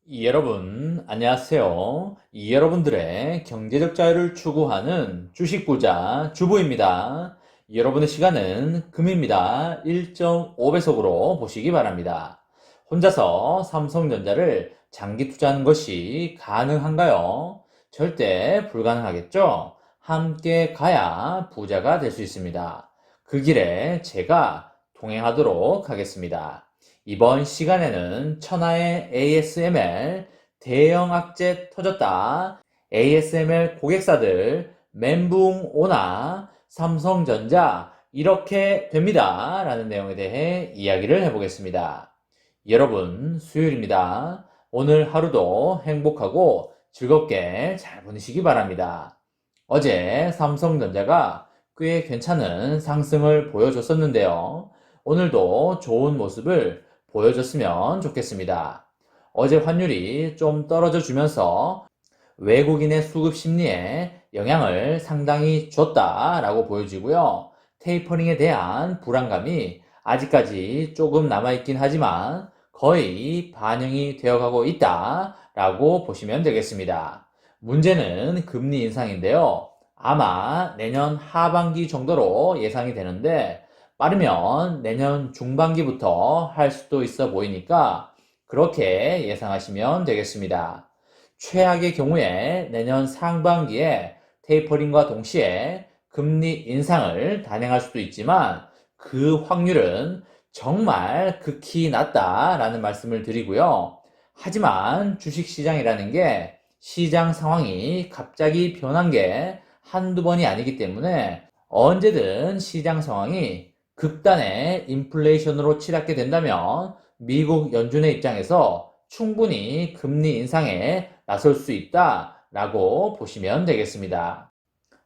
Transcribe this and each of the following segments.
여러분, 안녕하세요. 여러분들의 경제적 자유를 추구하는 주식부자 주부입니다. 여러분의 시간은 금입니다. 1.5배속으로 보시기 바랍니다. 혼자서 삼성전자를 장기 투자하는 것이 가능한가요? 절대 불가능하겠죠? 함께 가야 부자가 될 수 있습니다. 그 길에 제가 동행하도록 하겠습니다. 이번 시간에는 천하의 ASML 대형 악재 터졌다. ASML 고객사들 멘붕 오나 삼성전자 이렇게 됩니다. 라는 내용에 대해 이야기를 해보겠습니다. 여러분, 수요일입니다. 오늘 하루도 행복하고 즐겁게 잘 보내시기 바랍니다. 어제 삼성전자가 꽤 괜찮은 상승을 보여줬었는데요. 오늘도 좋은 모습을 보여줬으면 좋겠습니다. 어제 환율이 좀 떨어져 주면서 외국인의 수급 심리에 영향을 상당히 줬다라고 보여지고요. 테이퍼링에 대한 불안감이 아직까지 조금 남아있긴 하지만 거의 반영이 되어가고 있다라고 보시면 되겠습니다. 문제는 금리 인상인데요. 아마 내년 하반기 정도로 예상이 되는데 빠르면 내년 중반기부터 할 수도 있어 보이니까 그렇게 예상하시면 되겠습니다. 최악의 경우에 내년 상반기에 테이퍼링과 동시에 금리 인상을 단행할 수도 있지만 그 확률은 정말 극히 낮다라는 말씀을 드리고요. 하지만 주식시장이라는 게 시장 상황이 갑자기 변한 게 한두 번이 아니기 때문에 언제든 시장 상황이 극단의 인플레이션으로 치닫게 된다면 미국 연준의 입장에서 충분히 금리 인상에 나설 수 있다라고 보시면 되겠습니다.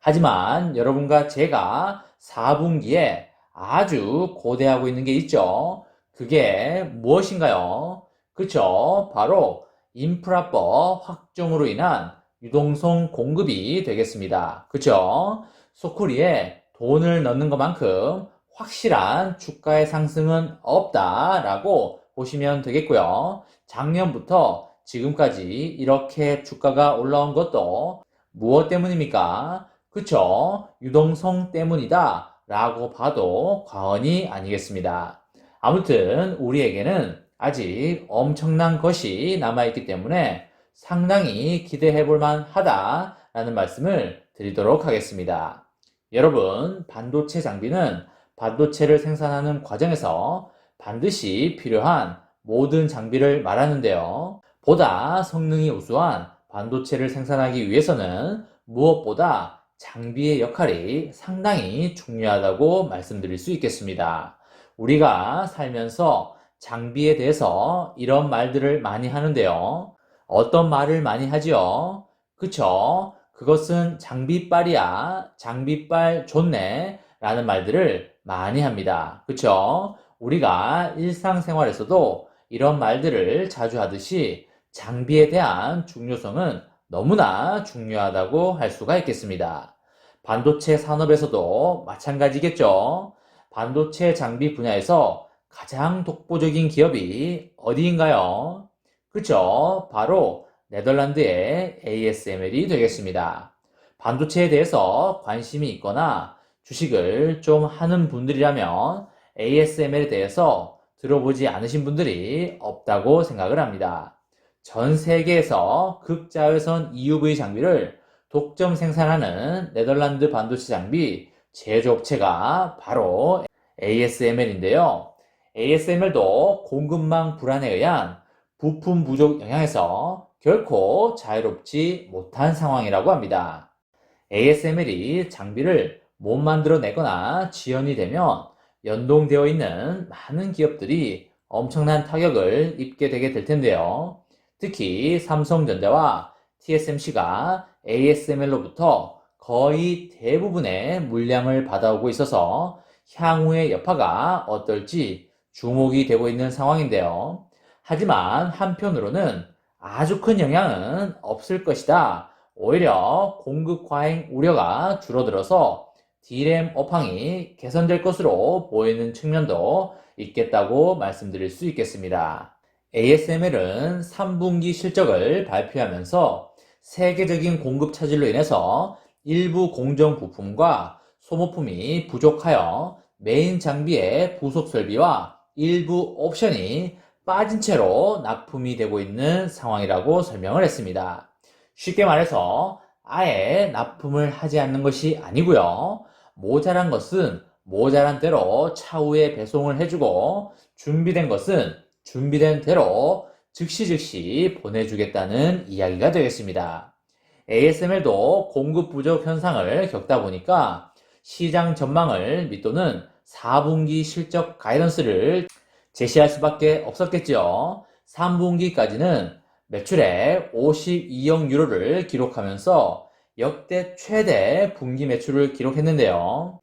하지만 여러분과 제가 4분기에 아주 고대하고 있는 게 있죠. 그게 무엇인가요? 그쵸? 바로 인프라법 확정으로 인한 유동성 공급이 되겠습니다. 그쵸? 소쿠리에 돈을 넣는 것만큼 확실한 주가의 상승은 없다라고 보시면 되겠고요. 작년부터 지금까지 이렇게 주가가 올라온 것도 무엇 때문입니까? 그쵸? 유동성 때문이다 라고 봐도 과언이 아니겠습니다. 아무튼 우리에게는 아직 엄청난 것이 남아있기 때문에 상당히 기대해 볼 만하다라는 말씀을 드리도록 하겠습니다. 여러분, 반도체 장비는 반도체를 생산하는 과정에서 반드시 필요한 모든 장비를 말하는데요. 보다 성능이 우수한 반도체를 생산하기 위해서는 무엇보다 장비의 역할이 상당히 중요하다고 말씀드릴 수 있겠습니다. 우리가 살면서 장비에 대해서 이런 말들을 많이 하는데요. 어떤 말을 많이 하지요? 그쵸? 그것은 장비빨이야. 장비빨 좋네. 라는 말들을 많이 합니다. 그쵸? 우리가 일상생활에서도 이런 말들을 자주 하듯이 장비에 대한 중요성은 너무나 중요하다고 할 수가 있겠습니다. 반도체 산업에서도 마찬가지겠죠? 반도체 장비 분야에서 가장 독보적인 기업이 어디인가요? 그쵸? 바로 네덜란드의 ASML이 되겠습니다. 반도체에 대해서 관심이 있거나 주식을 좀 하는 분들이라면 ASML에 대해서 들어보지 않으신 분들이 없다고 생각을 합니다. 전 세계에서 극자외선 EUV 장비를 독점 생산하는 네덜란드 반도체 장비 제조업체가 바로 ASML인데요. ASML도 공급망 불안에 의한 부품 부족 영향에서 결코 자유롭지 못한 상황이라고 합니다. ASML이 장비를 못 만들어내거나 지연이 되면 연동되어 있는 많은 기업들이 엄청난 타격을 입게 되게 될 텐데요. 특히 삼성전자와 TSMC가 ASML로부터 거의 대부분의 물량을 받아오고 있어서 향후의 여파가 어떨지 주목이 되고 있는 상황인데요. 하지만 한편으로는 아주 큰 영향은 없을 것이다. 오히려 공급 과잉 우려가 줄어들어서 D램 업황이 개선될 것으로 보이는 측면도 있겠다고 말씀드릴 수 있겠습니다. ASML은 3분기 실적을 발표하면서 세계적인 공급 차질로 인해서 일부 공정 부품과 소모품이 부족하여 메인 장비의 부속 설비와 일부 옵션이 빠진 채로 납품이 되고 있는 상황이라고 설명을 했습니다. 쉽게 말해서 아예 납품을 하지 않는 것이 아니고요. 모자란 것은 모자란 대로 차후에 배송을 해주고 준비된 것은 준비된 대로 즉시 보내주겠다는 이야기가 되겠습니다. ASML도 공급 부족 현상을 겪다 보니까 시장 전망을 밑도는 4분기 실적 가이던스를 제시할 수밖에 없었겠죠. 3분기까지는 매출액 52억 유로를 기록하면서 역대 최대 분기 매출을 기록했는데요.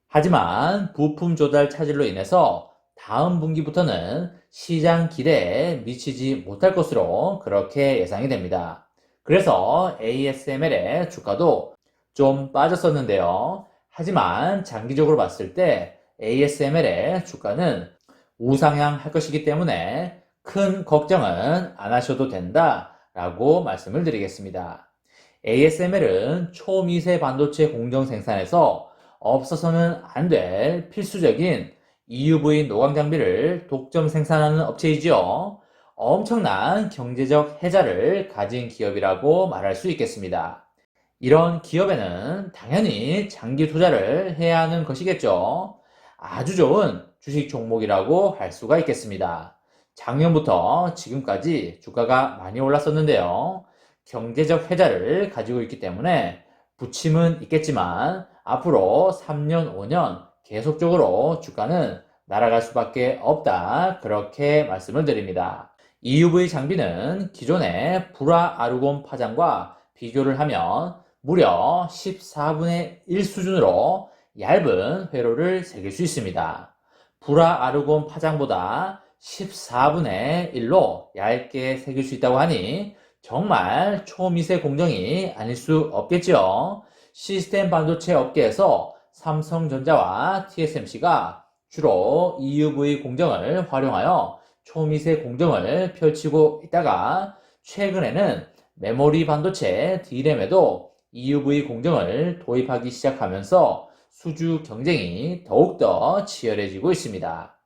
하지만 부품 조달 차질로 인해서 다음 분기부터는 시장 기대에 미치지 못할 것으로 그렇게 예상이 됩니다. 그래서 ASML의 주가도 좀 빠졌었는데요. 하지만 장기적으로 봤을 때 ASML의 주가는 우상향할 것이기 때문에 큰 걱정은 안 하셔도 된다라고 말씀을 드리겠습니다. ASML은 초미세 반도체 공정 생산에서 없어서는 안 될 필수적인 EUV 노광 장비를 독점 생산하는 업체이지요. 엄청난 경제적 혜자를 가진 기업이라고 말할 수 있겠습니다. 이런 기업에는 당연히 장기 투자를 해야 하는 것이겠죠. 아주 좋은 주식 종목이라고 할 수가 있겠습니다. 작년부터 지금까지 주가가 많이 올랐었는데요. 경제적 혜자를 가지고 있기 때문에 부침은 있겠지만 앞으로 3년, 5년 계속적으로 주가는 날아갈 수밖에 없다. 그렇게 말씀을 드립니다. EUV 장비는 기존의 불화 아르곤 파장과 비교를 하면 무려 14분의 1 수준으로 얇은 회로를 새길 수 있습니다. 불화 아르곤 파장보다 14분의 1로 얇게 새길 수 있다고 하니 정말 초미세 공정이 아닐 수 없겠죠. 시스템 반도체 업계에서 삼성전자와 TSMC가 주로 EUV 공정을 활용하여 초미세 공정을 펼치고 있다가 최근에는 메모리 반도체 D램에도 EUV 공정을 도입하기 시작하면서 수주 경쟁이 더욱더 치열해지고 있습니다.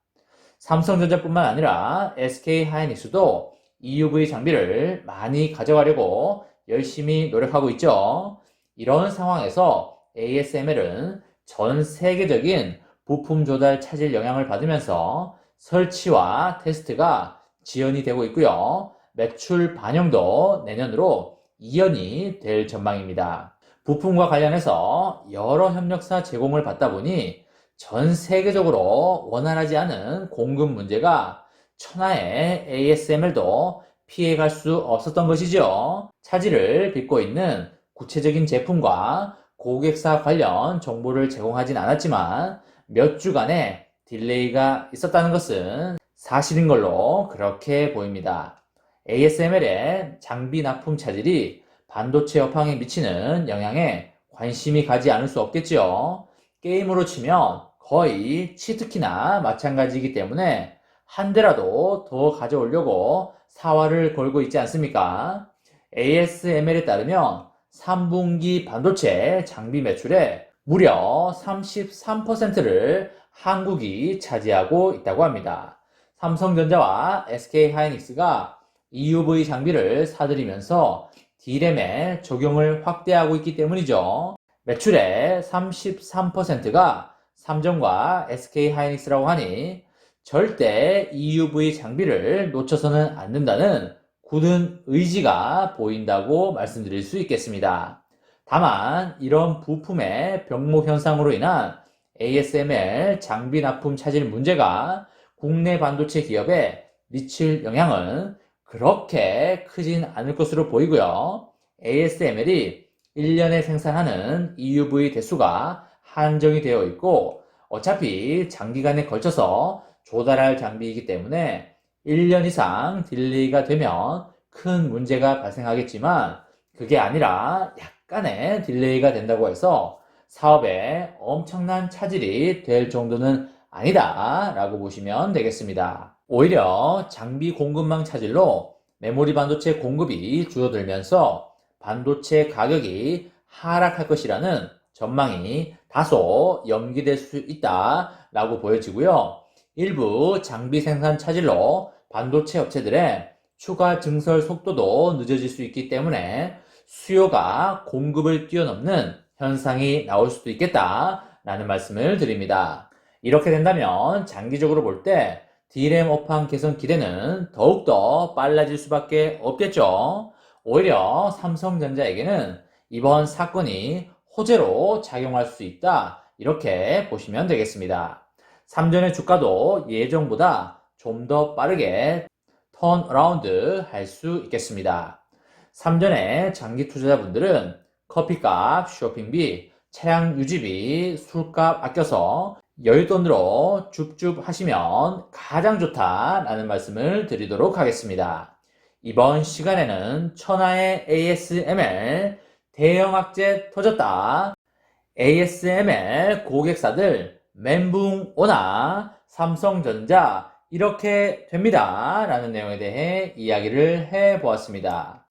삼성전자뿐만 아니라 SK하이닉스도 EUV 장비를 많이 가져가려고 열심히 노력하고 있죠. 이런 상황에서 ASML은 전 세계적인 부품 조달 차질 영향을 받으면서 설치와 테스트가 지연이 되고 있고요. 매출 반영도 내년으로 이연이 될 전망입니다. 부품과 관련해서 여러 협력사 제공을 받다 보니 전 세계적으로 원활하지 않은 공급 문제가 천하의 ASML도 피해갈 수 없었던 것이죠. 차질을 빚고 있는 구체적인 제품과 고객사 관련 정보를 제공하진 않았지만 몇 주간의 딜레이가 있었다는 것은 사실인 걸로 그렇게 보입니다. ASML의 장비 납품 차질이 반도체 업황에 미치는 영향에 관심이 가지 않을 수 없겠지요. 게임으로 치면 거의 치트키나 마찬가지이기 때문에 한 대라도 더 가져오려고 사활을 걸고 있지 않습니까? ASML에 따르면 3분기 반도체 장비 매출의 무려 33%를 한국이 차지하고 있다고 합니다. 삼성전자와 SK하이닉스가 EUV 장비를 사들이면서 D램의 적용을 확대하고 있기 때문이죠. 매출의 33%가 삼성과 SK하이닉스라고 하니 절대 EUV 장비를 놓쳐서는 안 된다는 굳은 의지가 보인다고 말씀드릴 수 있겠습니다. 다만 이런 부품의 병목 현상으로 인한 ASML 장비 납품 차질 문제가 국내 반도체 기업에 미칠 영향은 그렇게 크진 않을 것으로 보이고요. ASML이 1년에 생산하는 EUV 대수가 한정이 되어 있고 어차피 장기간에 걸쳐서 조달할 장비이기 때문에 1년 이상 딜레이가 되면 큰 문제가 발생하겠지만 그게 아니라 약간의 딜레이가 된다고 해서 사업에 엄청난 차질이 될 정도는 아니다 라고 보시면 되겠습니다. 오히려 장비 공급망 차질로 메모리 반도체 공급이 줄어들면서 반도체 가격이 하락할 것이라는 전망이 다소 연기될 수 있다라고 보여지고요. 일부 장비 생산 차질로 반도체 업체들의 추가 증설 속도도 늦어질 수 있기 때문에 수요가 공급을 뛰어넘는 현상이 나올 수도 있겠다라는 말씀을 드립니다. 이렇게 된다면 장기적으로 볼 때 D램 업황 개선 기대는 더욱더 빨라질 수밖에 없겠죠. 오히려 삼성전자에게는 이번 사건이 호재로 작용할 수 있다, 이렇게 보시면 되겠습니다. 삼전의 주가도 예정보다 좀 더 빠르게 턴어라운드 할 수 있겠습니다. 삼전의 장기 투자자분들은 커피값, 쇼핑비, 차량 유지비, 술값 아껴서 여윳돈으로 줍줍 하시면 가장 좋다라는 말씀을 드리도록 하겠습니다. 이번 시간에는 천하의 ASML 대형 악재 터졌다. ASML 고객사들 멘붕 오나 삼성전자 이렇게 됩니다 라는 내용에 대해 이야기를 해보았습니다.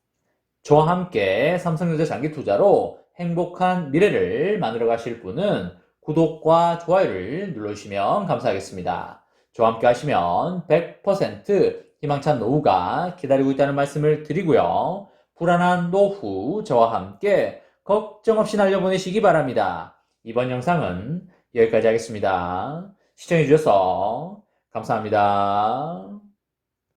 저와 함께 삼성전자 장기 투자로 행복한 미래를 만들어 가실 분은 구독과 좋아요를 눌러주시면 감사하겠습니다. 저와 함께 하시면 100% 희망찬 노후가 기다리고 있다는 말씀을 드리고요. 불안한 노후 저와 함께 걱정 없이 날려보내시기 바랍니다. 이번 영상은 여기까지 하겠습니다. 시청해주셔서 감사합니다.